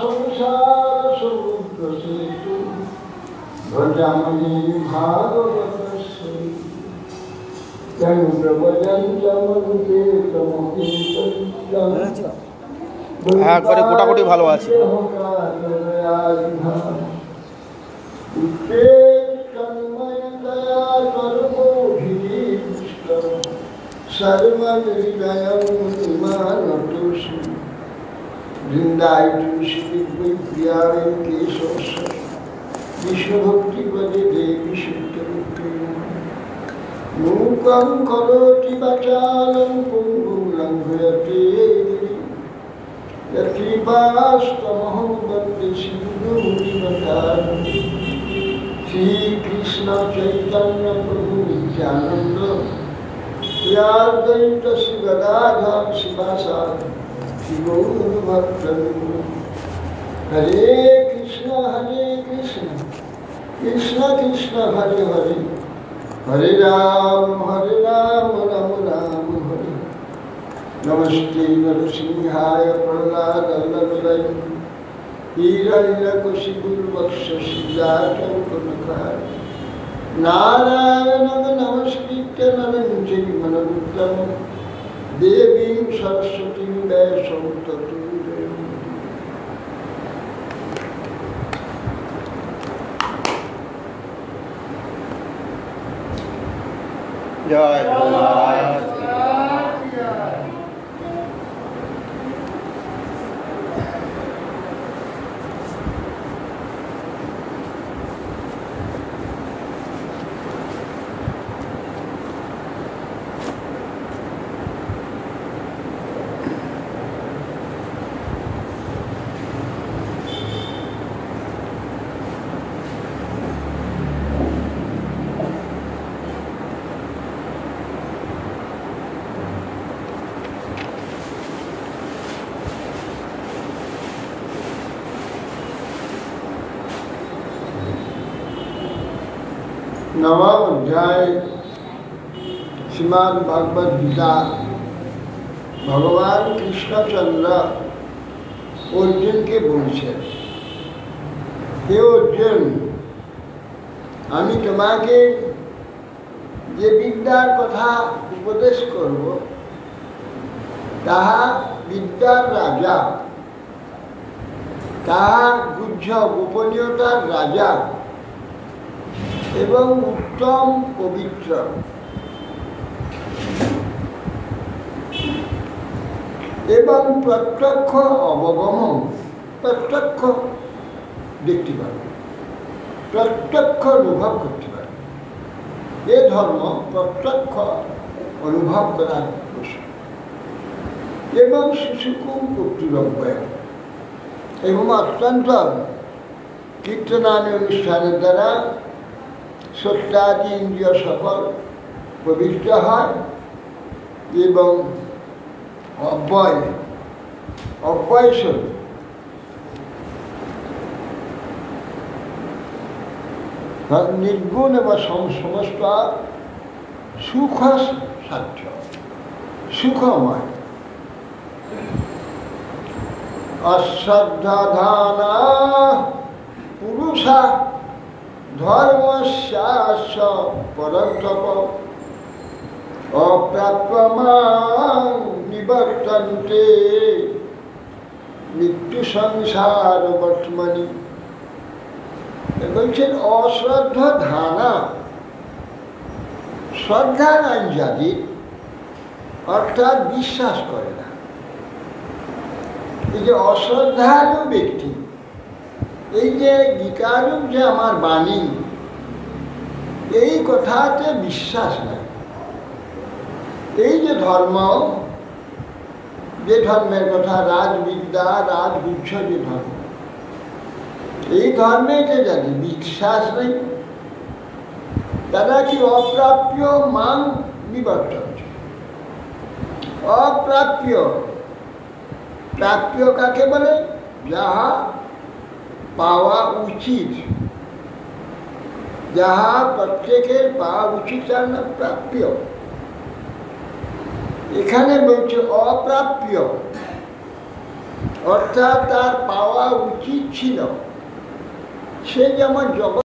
সংসার সমুদ্র সেতু ভজামি ভাগবত একবারে গোটাগুটি ভালো আছে। বৃন্দায় তুলসী বিদ্যারে কেশব বিশ্বভক্তি পদে দেবী শুদ্ধ মূকং করোতি বাচালং পঙ্গুং লঙ্ঘয়তে কৃপাস্তমহং বন্দে সিন্ধুং নিবতামি। শ্রীকৃষ্ণ চৈতন্য প্রভু নিত্যানন্দ শ্রী শ্রী গদাধর শিবাসাদি শ্রী গৌর ভক্তবৃন্দ। হরে কৃষ্ণ কৃষ্ণ কৃষ্ণ হরে হরে হরে রাম রাম রাম হরে। নমস্তে নরসিংহায় প্রহ্লাদল্লভায় হিরণ্যকশিপুর্বক্ষশিলাচঙ্কনকায় নারায়ণং নমস্কৃত্য নরং চৈব নরোত্তমং দেবীং সরস্বতীং ব্যাসং ততো জয়মুদীরয়ে। জয় नवम अध्याय श्रीमद् भागवत गीता। भगवान कृष्णचंद्र अर्जुन के बोलছেন, হে অর্জুন, আমি তোমাকে যে বিদ্যার কথা উপদেশ করব তাহা বিদ্যার রাজা, তাহা গুহ্য গোপনীয়তার রাজা এবং উত্তম পবিত্র। এবং প্রত্যক্ষ অবগমন, প্রত্যক্ষ দেখতে পারে, প্রত্যক্ষ অনুভব করতে পারে। এ ধর্ম প্রত্যক্ষ অনুভব করার প্রশ্ন এবং শিশুকুম কর্তৃব্যয় এবং অত্যন্ত কীর্তনাদি অনুষ্ঠানের দ্বারা সত্যাদি ইন্দ্রিয় সকল পবিত্র হয় এবং অব্যয়স্বরূপ নির্গুণ এবং সমস্ত সুখ সাধ্য, সুখময়। অশ্রদ্ধানা পুরুষা ধর্মস্যাস্য পরন্তপ অপ্রাপ্যমাং নিবর্তন্তে মৃত্যু সংসার বর্তমানি। বলছেন অশ্রদ্ধা ধানা, শ্রদ্ধা নাই যাদের, অর্থাৎ বিশ্বাস করে না। এই যে অশ্রদ্ধালু ব্যক্তি, এই যে গীতারূপ যে আমার বাণী, এই কথাতে বিশ্বাস নাই। এই যে ধর্ম, যে ধর্মের কথা, রাজবিদ্যা রাজগুচ্ছ যে ধর্ম, এই ধর্মেতে যাদের বিশ্বাস নেই তারা কি অপ্রাপ্য মান নিবর্তন। অপ্রাপ্য, প্রাপ্য কাকে বলে? যাহা পাওয়া উচিত, যাহা প্রত্যেকের পাওয়া উচিত তার নাম প্রাপ্য। এখানে বলছে অপ্রাপ্য, অর্থাৎ তার পাওয়া ছিল, সে যে আমার জগৎ